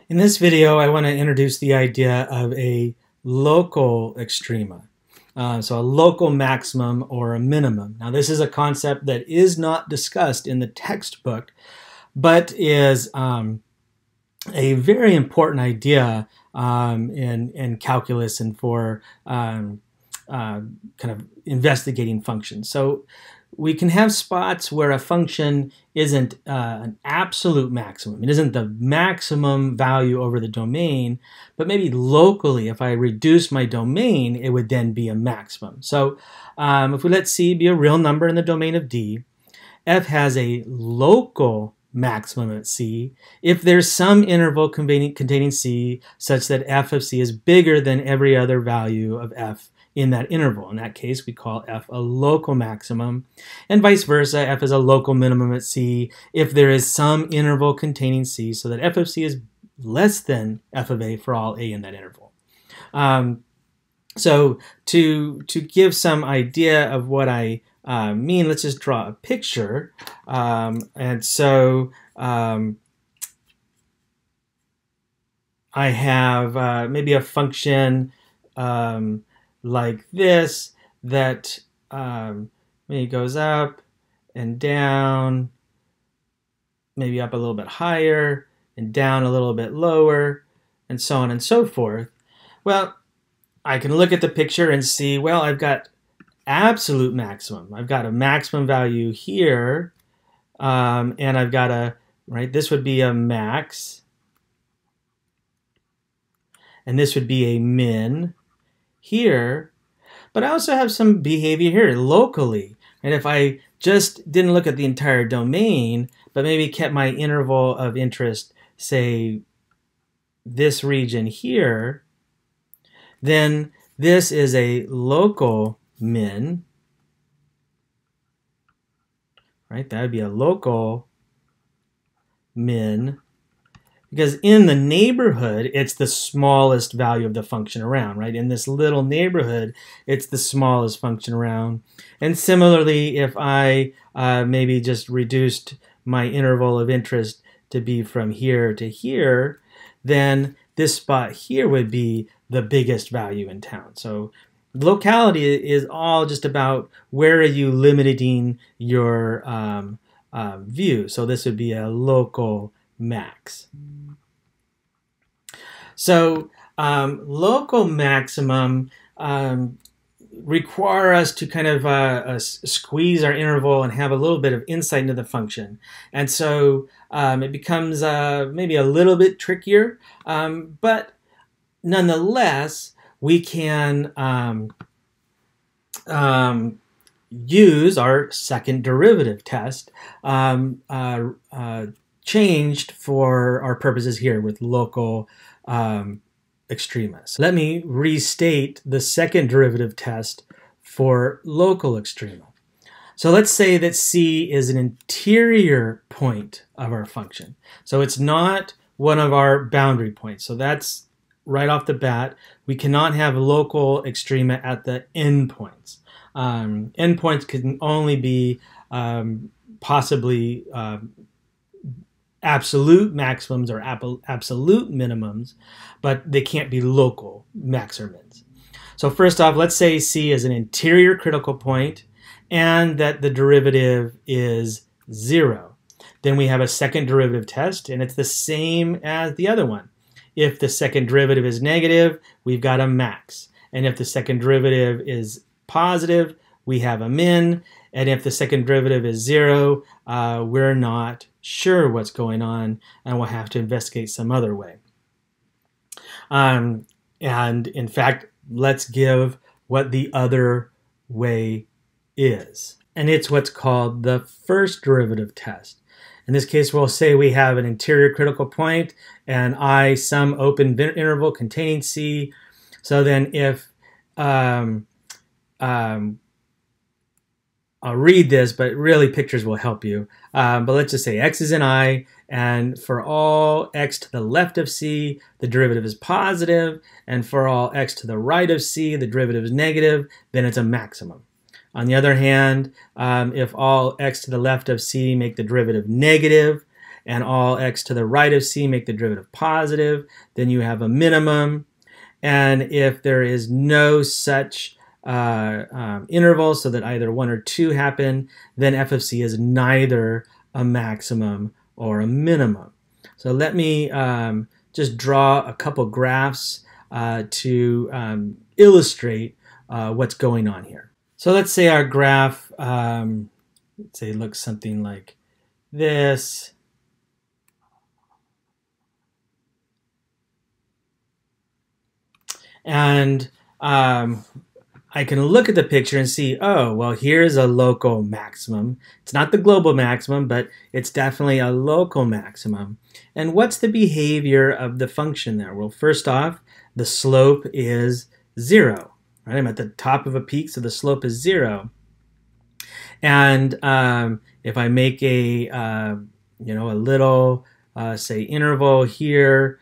In this video, I want to introduce the idea of a local extrema. So a local maximum or a minimum. Now this is a concept that is not discussed in the textbook, but is a very important idea in calculus and for kind of investigating functions. So we can have spots where a function isn't an absolute maximum. It isn't the maximum value over the domain, but maybe locally, if I reduce my domain, it would then be a maximum. So if we let C be a real number in the domain of D, f has a local maximum at C if there's some interval containing C such that f of C is bigger than every other value of f in that interval. In that case, we call f a local maximum, and vice versa, f is a local minimum at C if there is some interval containing C so that f of C is less than f of A for all A in that interval. So to give some idea of what I mean, let's just draw a picture. And so I have maybe a function like this that maybe goes up and down, maybe up a little bit higher and down a little bit lower, and so on and so forth. Well, I can look at the picture and see, well, I've got absolute maximum. I've got a maximum value here, and I've got a, right, this would be a max, and this would be a min here, but I also have some behavior here locally. And if I just didn't look at the entire domain, but maybe kept my interval of interest, say, this region here, then this is a local min, right? That would be a local min, because in the neighborhood, it's the smallest value of the function around, right? In this little neighborhood, it's the smallest function around. And similarly, if I maybe just reduced my interval of interest to be from here to here, then this spot here would be the biggest value in town. So locality is all just about where are you limiting your view. So this would be a local max. So local maximum require us to kind of squeeze our interval and have a little bit of insight into the function. And so it becomes maybe a little bit trickier, but nonetheless, we can use our second derivative test changed for our purposes here with local extremas. Let me restate the second derivative test for local extrema. So let's say that C is an interior point of our function. So it's not one of our boundary points. So that's right off the bat. We cannot have local extrema at the endpoints. Endpoints can only be possibly absolute maximums or absolute minimums, but they can't be local max or mins. So first off, let's say C is an interior critical point and that the derivative is 0. Then we have a second derivative test, and it's the same as the other one. If the second derivative is negative, we've got a max. And if the second derivative is positive, we have a min. And if the second derivative is 0, we're not sure what's going on, and we'll have to investigate some other way. And in fact, let's give what the other way is. And it's what's called the first derivative test. In this case, we'll say we have an interior critical point and I some open interval containing C. So then if I'll read this, but really pictures will help you. But let's just say x is in I, and for all x to the left of C, the derivative is positive, and for all x to the right of C, the derivative is negative, then it's a maximum. On the other hand, if all x to the left of C make the derivative negative, and all x to the right of c make the derivative positive, then you have a minimum. And if there is no such interval, so that either 1 or 2 happen, then f of c is neither a maximum or a minimum. So let me just draw a couple graphs to illustrate what's going on here. So let's say our graph, let's say, looks something like this. And I can look at the picture and see, oh, well, here's a local maximum. It's not the global maximum, but it's definitely a local maximum. And what's the behavior of the function there? Well, first off, the slope is 0. Right? I'm at the top of a peak, so the slope is 0. And if I make a little say interval here,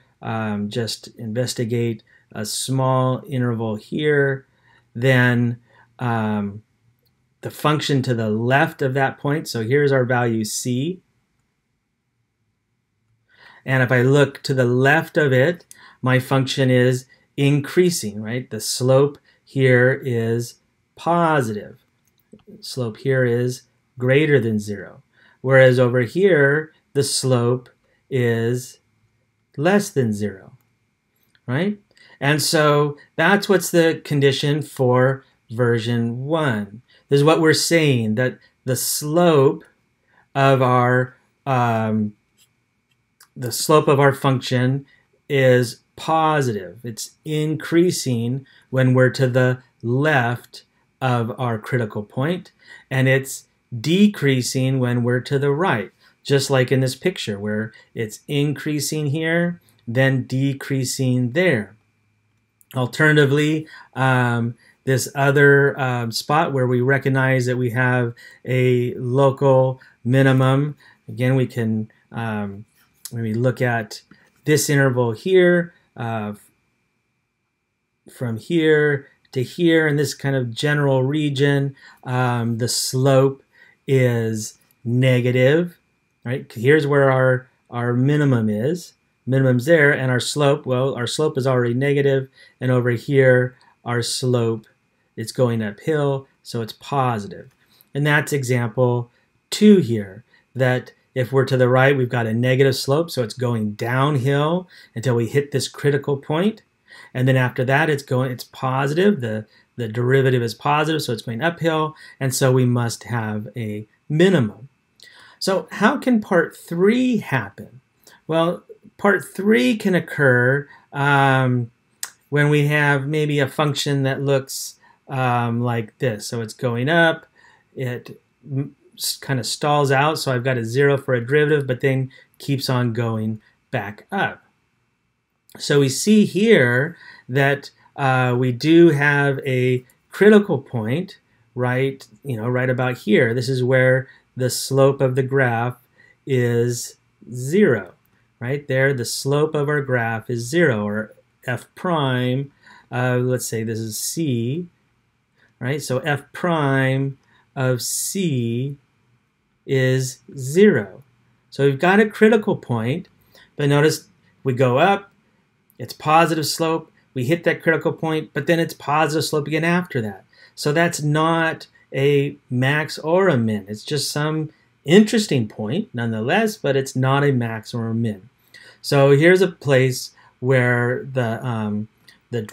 just investigate a small interval here, then the function to the left of that point, so here's our value c, and if I look to the left of it, my function is increasing, right? The slope here is positive. Slope here is greater than 0. Whereas over here, the slope is less than 0, right? And so that's what's the condition for version 1. This is what we're saying, that the slope of our function is positive. It's increasing when we're to the left of our critical point, and it's decreasing when we're to the right, just like in this picture where it's increasing here, then decreasing there. Alternatively, this other spot where we recognize that we have a local minimum, again, we can, when we look at this interval here, from here to here, in this kind of general region, the slope is negative, right? Here's where our minimum is. Minimum's there, and our slope, well, our slope is already negative, and over here, our slope is going uphill, so it's positive. And that's example 2 here, that if we're to the right, we've got a negative slope, so it's going downhill until we hit this critical point. And then after that, it's positive. The derivative is positive, so it's going uphill, and so we must have a minimum. So how can part 3 happen? Well, part 3 can occur when we have maybe a function that looks like this. So it's going up, it kind of stalls out, so I've got a 0 for a derivative, but then keeps on going back up. So we see here that we do have a critical point, right about here. This is where the slope of the graph is 0. Right there, the slope of our graph is 0, or f prime. Let's say this is c, right? So f prime of c is 0. So we've got a critical point, but notice we go up, it's positive slope, we hit that critical point, but then it's positive slope again after that. So that's not a max or a min. It's just some interesting point nonetheless, but it's not a max or a min. So here's a place where the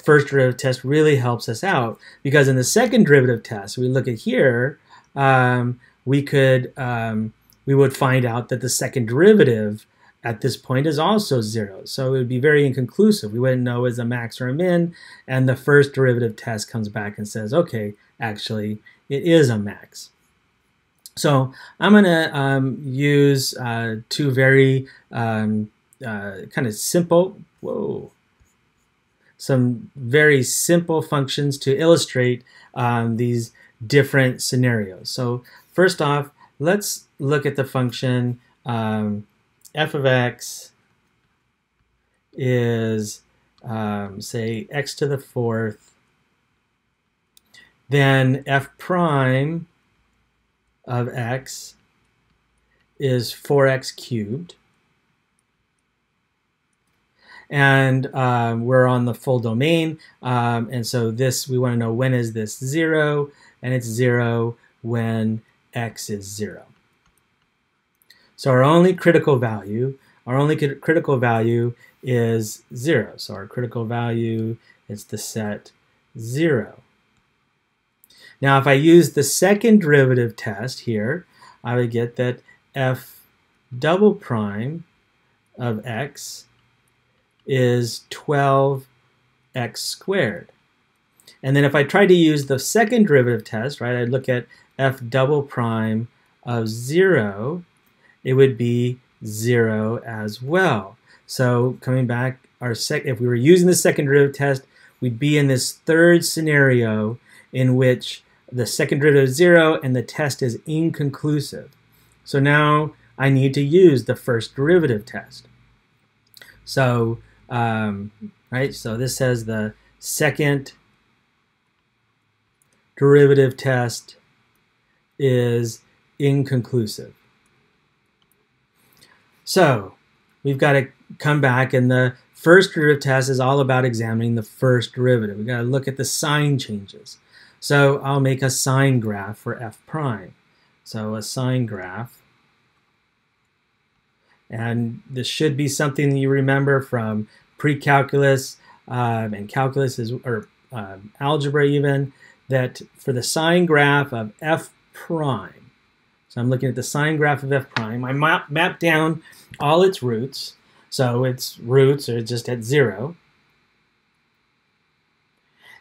first derivative test really helps us out, because in the second derivative test, we look at here, we would find out that the second derivative at this point is also 0. So it would be very inconclusive. We wouldn't know is a max or a min, and the first derivative test comes back and says, okay, actually, it is a max. So I'm going to use 2 very kind of simple, some very simple functions to illustrate these different scenarios. So first off, let's look at the function f of x is, say, x to the 4th. Then f prime of x is 4x cubed. and we're on the full domain, and so this, we want to know when is this 0, and it's 0 when x is 0. So our only critical value is 0. So our critical value is the set 0. Now if I use the second derivative test here, I would get that f double prime of x is 12x squared. And then if I try to use the second derivative test, right, I'd look at f double prime of 0, it would be 0 as well. So coming back, if we were using the second derivative test, we'd be in this third scenario in which the second derivative is 0 and the test is inconclusive. So now I need to use the first derivative test. So, right, so this says the second derivative test is inconclusive. So we've got to come back, and the first derivative test is all about examining the first derivative. We've got to look at the sign changes. So I'll make a sign graph for f prime. So a sign graph. And this should be something that you remember from pre-calculus and calculus, or algebra even, that for the sign graph of f prime, so I'm looking at the sign graph of f prime, I map down all its roots, so its roots are just at 0.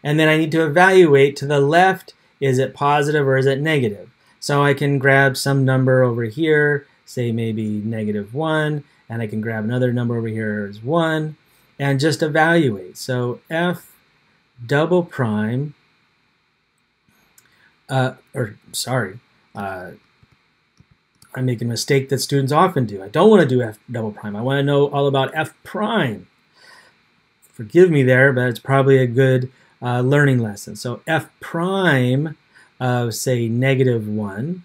And then I need to evaluate to the left, is it positive or is it negative? So I can grab some number over here, say maybe -1, and I can grab another number over here as 1, and just evaluate. So f double prime, I'm making a mistake that students often do. I don't want to do f double prime. I want to know all about f prime. Forgive me there, but it's probably a good learning lesson. So f prime of, say, -1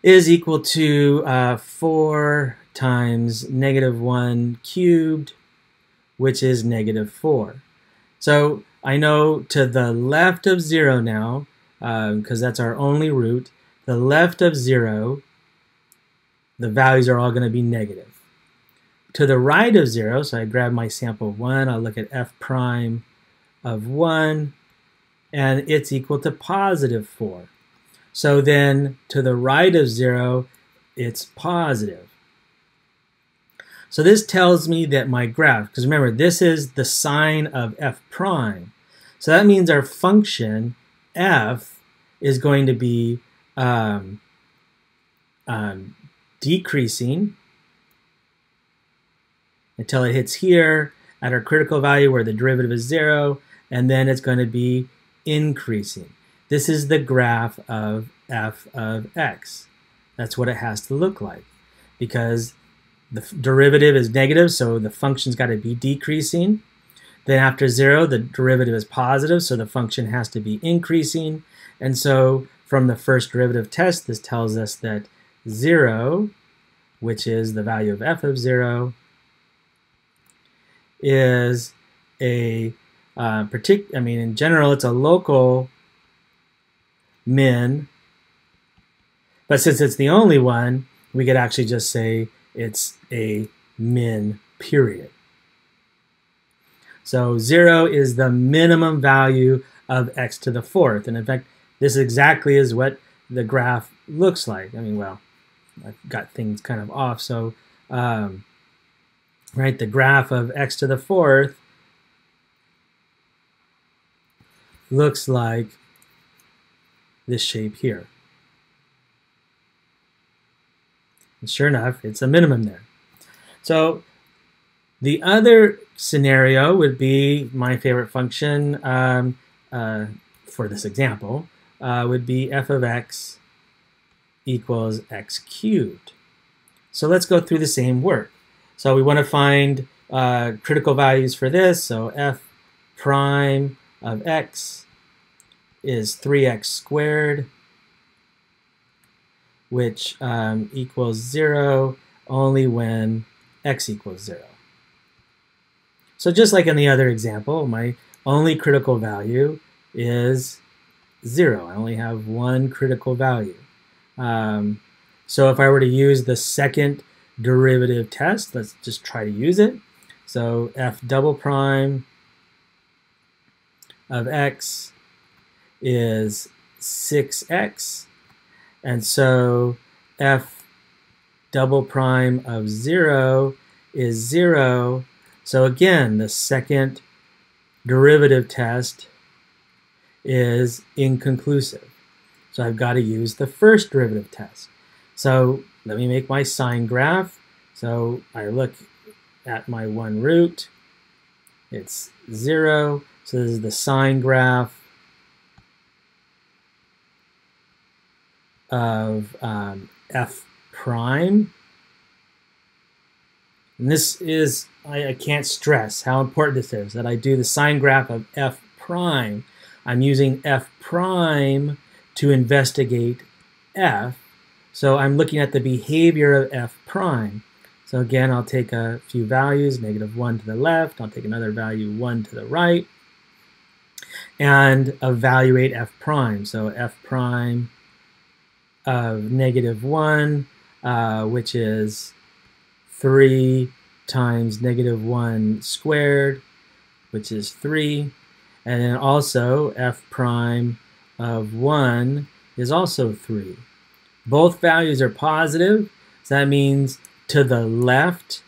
is equal to 4 times -1 cubed, which is -4. So I know to the left of 0 now, because that's our only root, the left of 0, the values are all going to be negative. To the right of 0, so I grab my sample 1, I'll look at f prime of 1, and it's equal to +4. So then to the right of 0, it's positive. So this tells me that my graph, because remember, this is the sign of f prime. So that means our function f is going to be decreasing until it hits here at our critical value where the derivative is 0, and then it's going to be increasing. This is the graph of f of x. That's what it has to look like, because the derivative is negative, so the function's got to be decreasing. Then after 0, the derivative is positive, so the function has to be increasing. And so from the first derivative test, this tells us that 0, which is the value of f of 0, is a in general, it's a local min, but since it's the only one, we could actually just say it's a min period. So 0 is the minimum value of x to the 4th, and in fact, this exactly is what the graph looks like. I mean, well, I've got things kind of off, so right, the graph of x to the 4th looks like this shape here. And sure enough, it's a minimum there. So the other scenario would be my favorite function for this example would be f of x equals x cubed. So let's go through the same work. So we want to find critical values for this. So f prime of x is 3x squared, which equals 0 only when x equals 0. So just like in the other example, my only critical value is 0. I only have one critical value. So if I were to use the second derivative test, let's just try to use it. So f double prime of x is 6x, and so f double prime of 0 is 0. So again, the second derivative test is inconclusive. So I've got to use the first derivative test. So let me make my sine graph. So I look at my one root. It's 0. So this is the sine graph of f prime. And this is, I can't stress how important this is, that I do the sine graph of f prime. I'm using f prime to investigate f. So I'm looking at the behavior of f prime. So again, I'll take a few values, -1 to the left. I'll take another value, 1 to the right, and evaluate f prime. So f prime of -1, which is 3 times -1 squared, which is 3. And then also f prime of 1 is also 3. Both values are positive, so that means to the left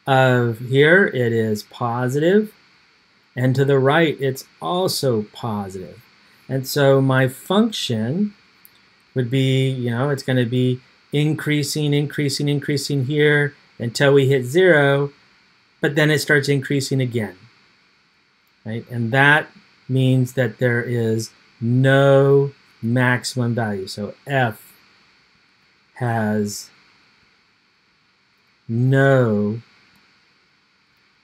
of here it is positive, and to the right it's also positive. And so my function would be, it's going to be increasing, increasing, increasing here until we hit 0, but then it starts increasing again. Right? And that means that there is no maximum value. So f has no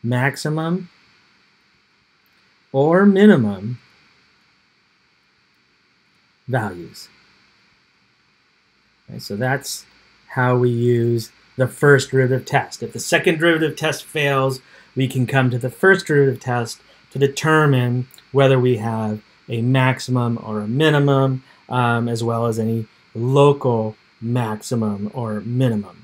maximum or minimum values. Okay, so that's how we use the first derivative test. If the second derivative test fails, we can come to the first derivative test to determine whether we have a maximum or a minimum, as well as any local maximum or minimum.